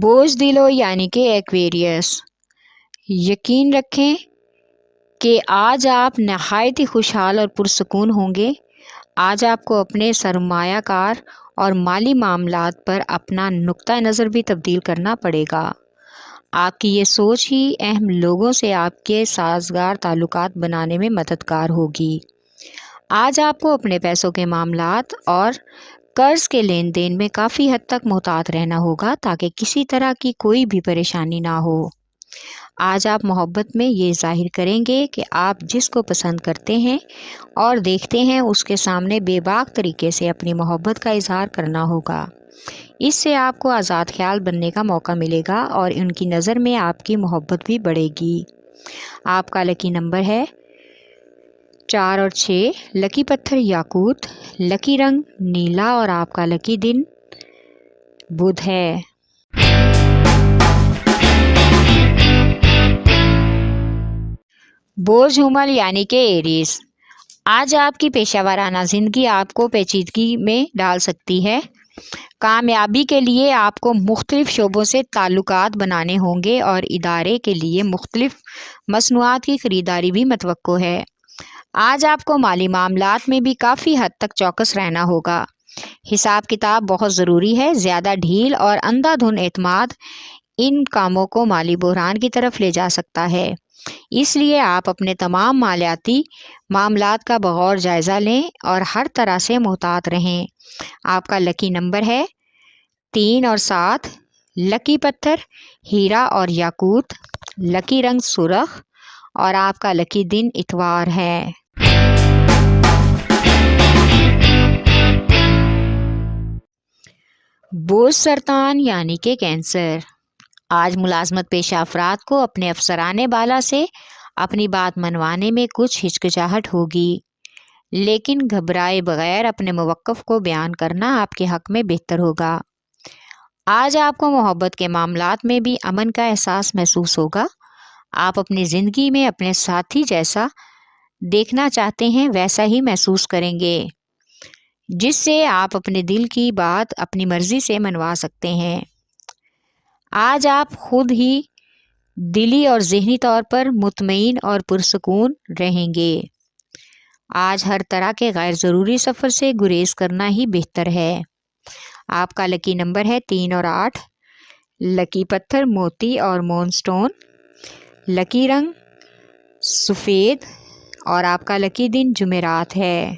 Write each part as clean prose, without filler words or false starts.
بوجھ دلو یعنی کہ ایکویریس، یقین رکھیں کہ آج آپ نہایت ہی خوشحال اور پرسکون ہوں گے۔ آج آپ کو اپنے سرمایہ کار اور مالی معاملات پر اپنا نقطہ نظر بھی تبدیل کرنا پڑے گا۔ آپ کی یہ سوچ ہی اہم لوگوں سے آپ کے سازگار تعلقات بنانے میں مددگار ہوگی۔ آج آپ کو اپنے پیسوں کے معاملات اور قرض کے لین دین میں کافی حد تک محتاط رہنا ہوگا تاکہ کسی طرح کی کوئی بھی پریشانی نہ ہو۔ آج آپ محبت میں یہ ظاہر کریں گے کہ آپ جس کو پسند کرتے ہیں اور دیکھتے ہیں اس کے سامنے بے باک طریقے سے اپنی محبت کا اظہار کرنا ہوگا۔ اس سے آپ کو آزاد خیال بننے کا موقع ملے گا اور ان کی نظر میں آپ کی محبت بھی بڑھے گی۔ آپ کا لکی نمبر ہے 4 اور 6، لکی پتھر یاقوت، لکی رنگ نیلا اور آپ کا لکی دن بدھ ہے۔ بوجھ حمل یعنی کہ ایریز، آج آپ کی پیشہ ورانہ زندگی آپ کو پیچیدگی میں ڈال سکتی ہے۔ کامیابی کے لیے آپ کو مختلف شعبوں سے تعلقات بنانے ہوں گے اور ادارے کے لیے مختلف مصنوعات کی خریداری بھی متوقع ہے۔ آج آپ کو مالی معاملات میں بھی کافی حد تک چوکس رہنا ہوگا۔ حساب کتاب بہت ضروری ہے۔ زیادہ ڈھیل اور اندھا دھند اعتماد ان کاموں کو مالی بحران کی طرف لے جا سکتا ہے۔ اس لیے آپ اپنے تمام مالیاتی معاملات کا بغور جائزہ لیں اور ہر طرح سے محتاط رہیں۔ آپ کا لکی نمبر ہے 3 اور 7، لکی پتھر ہیرا اور یاقوت، لکی رنگ سرخ اور آپ کا لکی دن اتوار ہے۔ بوجھ سرطان یعنی کہ کینسر، آج ملازمت پیشہ افراد کو اپنے افسران بالا سے اپنی بات منوانے میں کچھ ہچکچاہٹ ہوگی، لیکن گھبرائے بغیر اپنے موقف کو بیان کرنا آپ کے حق میں بہتر ہوگا۔ آج آپ کو محبت کے معاملات میں بھی امن کا احساس محسوس ہوگا۔ آپ اپنی زندگی میں اپنے ساتھی جیسا دیکھنا چاہتے ہیں ویسا ہی محسوس کریں گے، جس سے آپ اپنے دل کی بات اپنی مرضی سے منوا سکتے ہیں۔ آج آپ خود ہی دلی اور ذہنی طور پر مطمئن اور پرسکون رہیں گے۔ آج ہر طرح کے غیر ضروری سفر سے گریز کرنا ہی بہتر ہے۔ آپ کا لکی نمبر ہے 3 اور 8، لکی پتھر موتی اور مون سٹون، لکی رنگ سفید اور آپ کا لکی دن جمعرات ہے۔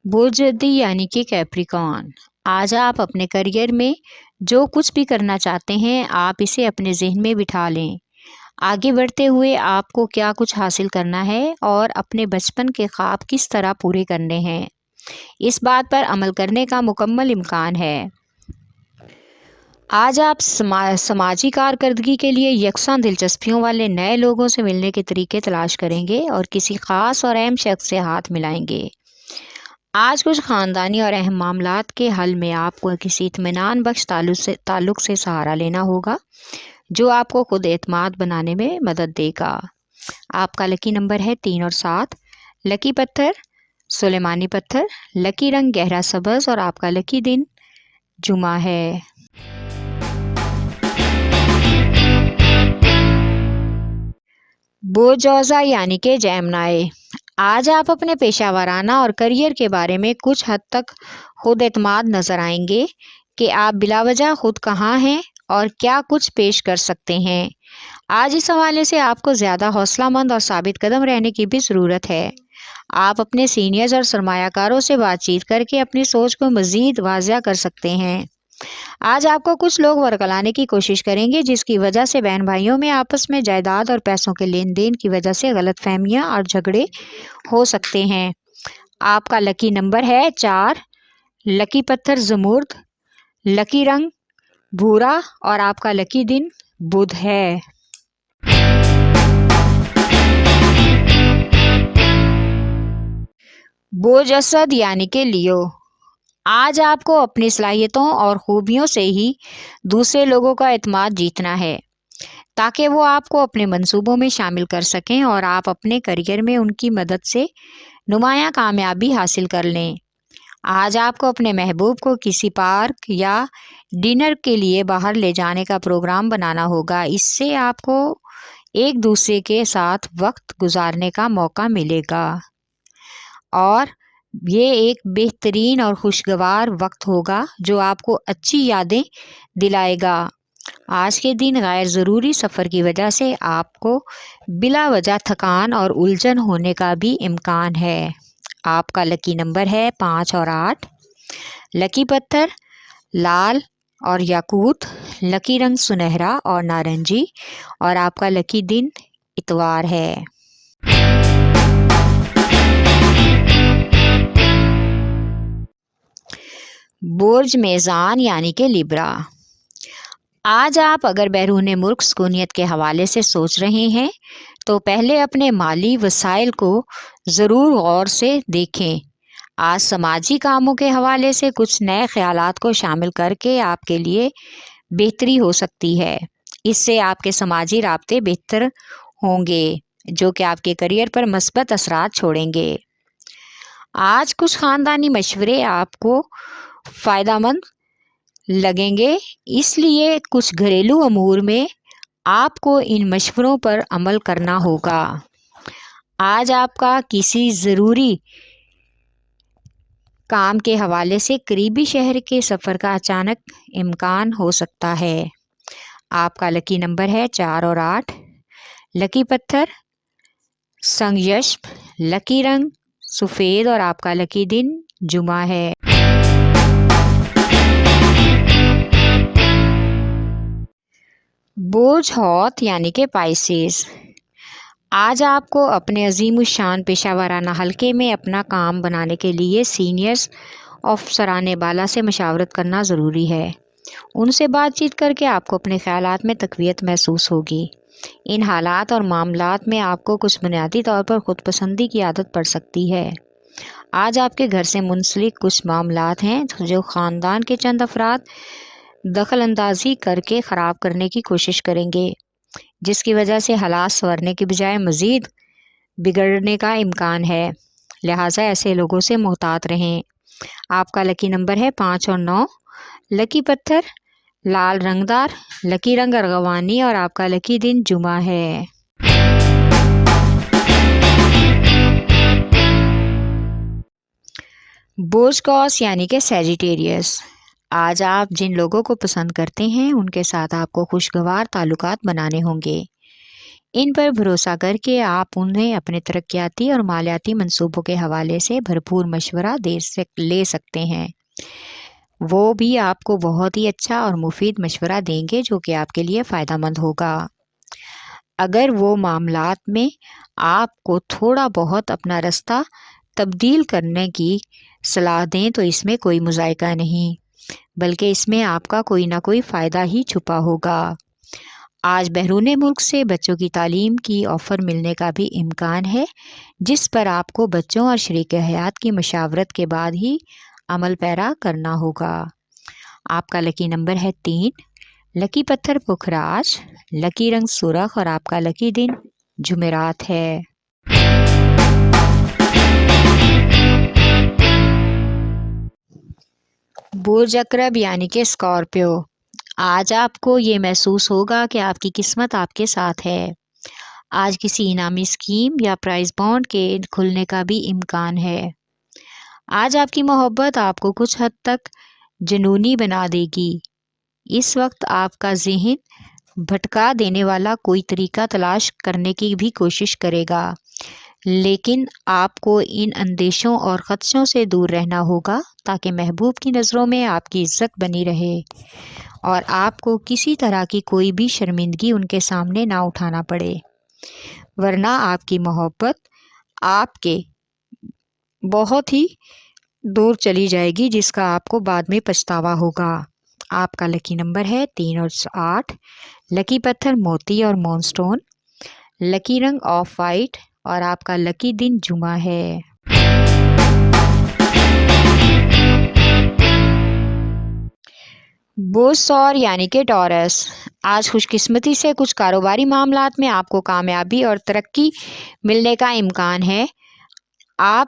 بوجھ جدی یعنی کہ کیپریکان، آج آپ اپنے کیریئر میں جو کچھ بھی کرنا چاہتے ہیں آپ اسے اپنے ذہن میں بٹھا لیں۔ آگے بڑھتے ہوئے آپ کو کیا کچھ حاصل کرنا ہے اور اپنے بچپن کے خواب کس طرح پورے کرنے ہیں، اس بات پر عمل کرنے کا مکمل امکان ہے۔ آج آپ سماجی کارکردگی کے لیے یکساں دلچسپیوں والے نئے لوگوں سے ملنے کے طریقے تلاش کریں گے اور کسی خاص اور اہم شخص سے ہاتھ ملائیں گے۔ آج کچھ خاندانی اور اہم معاملات کے حل میں آپ کو کسی اطمینان بخش تعلق سے سہارا لینا ہوگا جو آپ کو خود اعتماد بنانے میں مدد دے گا۔ آپ کا لکی نمبر ہے 3 اور 7، لکی پتھر سلیمانی پتھر، لکی رنگ گہرا سبز اور آپ کا لکی دن جمعہ ہے۔ بوجھ اوزا یعنی کہ جیمنائی، آج آپ اپنے پیشہ ورانہ اور کیریئر کے بارے میں کچھ حد تک خود اعتماد نظر آئیں گے کہ آپ بلا وجہ خود کہاں ہیں اور کیا کچھ پیش کر سکتے ہیں۔ آج اس حوالے سے آپ کو زیادہ حوصلہ مند اور ثابت قدم رہنے کی بھی ضرورت ہے۔ آپ اپنے سینئرز اور سرمایہ کاروں سے بات چیت کر کے اپنی سوچ کو مزید واضح کر سکتے ہیں۔ آج آپ کو کچھ لوگ ورگلانے کی کوشش کریں گے جس کی وجہ سے بہن بھائیوں میں آپس میں جائیداد اور پیسوں کے لین دین کی وجہ سے غلط فہمیاں اور جھگڑے ہو سکتے ہیں۔ آپ کا لکی نمبر ہے 4، لکی پتھر زمرد، لکی رنگ بھورا اور آپ کا لکی دن بدھ ہے۔ بوجھ اسد یعنی کہ لیو، آج آپ کو اپنی صلاحیتوں اور خوبیوں سے ہی دوسرے لوگوں کا اعتماد جیتنا ہے تاکہ وہ آپ کو اپنے منصوبوں میں شامل کر سکیں اور آپ اپنے کیریئر میں ان کی مدد سے نمایاں کامیابی حاصل کر لیں۔ آج آپ کو اپنے محبوب کو کسی پارک یا ڈنر کے لیے باہر لے جانے کا پروگرام بنانا ہوگا۔ اس سے آپ کو ایک دوسرے کے ساتھ وقت گزارنے کا موقع ملے گا اور یہ ایک بہترین اور خوشگوار وقت ہوگا جو آپ کو اچھی یادیں دلائے گا۔ آج کے دن غیر ضروری سفر کی وجہ سے آپ کو بلا وجہ تھکان اور الجھن ہونے کا بھی امکان ہے۔ آپ کا لکی نمبر ہے 5 اور 8۔ لکی پتھر لال اور یاقوت، لکی رنگ سنہرا اور نارنجی، اور آپ کا لکی دن اتوار ہے۔ برج میزان یعنی کہ لیبرا۔ آج آپ اگر بیرون ملک سکونیت کے حوالے سے سوچ رہے ہیں تو پہلے اپنے مالی وسائل کو ضرور غور سے دیکھیں۔ آج سماجی کاموں کے حوالے سے کچھ نئے خیالات کو شامل کر کے آپ کے لیے بہتری ہو سکتی ہے۔ اس سے آپ کے سماجی رابطے بہتر ہوں گے جو کہ آپ کے کیریئر پر مثبت اثرات چھوڑیں گے۔ آج کچھ خاندانی مشورے آپ کو فائدہ مند لگیں گے، اس لیے کچھ گھریلو امور میں آپ کو ان مشوروں پر عمل کرنا ہوگا۔ آج آپ کا کسی ضروری کام کے حوالے سے قریبی شہر کے سفر کا اچانک امکان ہو سکتا ہے۔ آپ کا لکی نمبر ہے 4 اور 8۔ لکی پتھر سنگیشپ، لکی رنگ سفید، اور آپ کا لکی دن جمعہ ہے۔ برج حوت یعنی کہ پائسیز۔ آج آپ کو اپنے عظیم الشان پیشہ ورانہ حلقے میں اپنا کام بنانے کے لیے سینئرز افسران بالا سے مشاورت کرنا ضروری ہے۔ ان سے بات چیت کر کے آپ کو اپنے خیالات میں تقویت محسوس ہوگی۔ ان حالات اور معاملات میں آپ کو کچھ بنیادی طور پر خود پسندی کی عادت پڑ سکتی ہے۔ آج آپ کے گھر سے منسلک کچھ معاملات ہیں جو خاندان کے چند افراد دخل اندازی کر کے خراب کرنے کی کوشش کریں گے، جس کی وجہ سے حالات سنورنے کی بجائے مزید بگڑنے کا امکان ہے، لہٰذا ایسے لوگوں سے محتاط رہیں۔ آپ کا لکی نمبر ہے 5 اور 9۔ لکی پتھر لال رنگدار، لکی رنگ ارغوانی، اور آپ کا لکی دن جمعہ ہے۔ برج قوس یعنی کہ سیجیٹیریس۔ آج آپ جن لوگوں کو پسند کرتے ہیں ان کے ساتھ آپ کو خوشگوار تعلقات بنانے ہوں گے۔ ان پر بھروسہ کر کے آپ انہیں اپنے ترقیاتی اور مالیاتی منصوبوں کے حوالے سے بھرپور مشورہ لے سکتے ہیں۔ وہ بھی آپ کو بہت ہی اچھا اور مفید مشورہ دیں گے جو کہ آپ کے لیے فائدہ مند ہوگا۔ اگر وہ معاملات میں آپ کو تھوڑا بہت اپنا رستہ تبدیل کرنے کی صلاح دیں تو اس میں کوئی مذائقہ نہیں، بلکہ اس میں آپ کا کوئی نہ کوئی فائدہ ہی چھپا ہوگا۔ آج بیرون ملک سے بچوں کی تعلیم کی آفر ملنے کا بھی امکان ہے، جس پر آپ کو بچوں اور شریک حیات کی مشاورت کے بعد ہی عمل پیرا کرنا ہوگا۔ آپ کا لکی نمبر ہے 3۔ لکی پتھر پکھراج، لکی رنگ سرخ، اور آپ کا لکی دن جمعرات ہے۔ برج عقرب یعنی کہ اسکارپیو۔ آج آپ کو یہ محسوس ہوگا کہ آپ کی قسمت آپ کے ساتھ ہے۔ آج کسی انعامی اسکیم یا پرائز بانڈ کے کھلنے کا بھی امکان ہے۔ آج آپ کی محبت آپ کو کچھ حد تک جنونی بنا دے گی۔ اس وقت آپ کا ذہن بھٹکا دینے والا کوئی طریقہ تلاش کرنے کی بھی کوشش کرے گا، لیکن آپ کو ان اندیشوں اور خدشوں سے دور رہنا ہوگا تاکہ محبوب کی نظروں میں آپ کی عزت بنی رہے اور آپ کو کسی طرح کی کوئی بھی شرمندگی ان کے سامنے نہ اٹھانا پڑے، ورنہ آپ کی محبت آپ کے بہت ہی دور چلی جائے گی، جس کا آپ کو بعد میں پچھتاوا ہوگا۔ آپ کا لکی نمبر ہے 3 اور 8۔ لکی پتھر موتی اور مون سٹون، لکی رنگ آف وائٹ، اور آپ کا لکی دن جمعہ ہے۔ برج ثور یعنی کہ ٹورس۔ آج خوش قسمتی سے کچھ کاروباری معاملات میں آپ کو کامیابی اور ترقی ملنے کا امکان ہے۔ آپ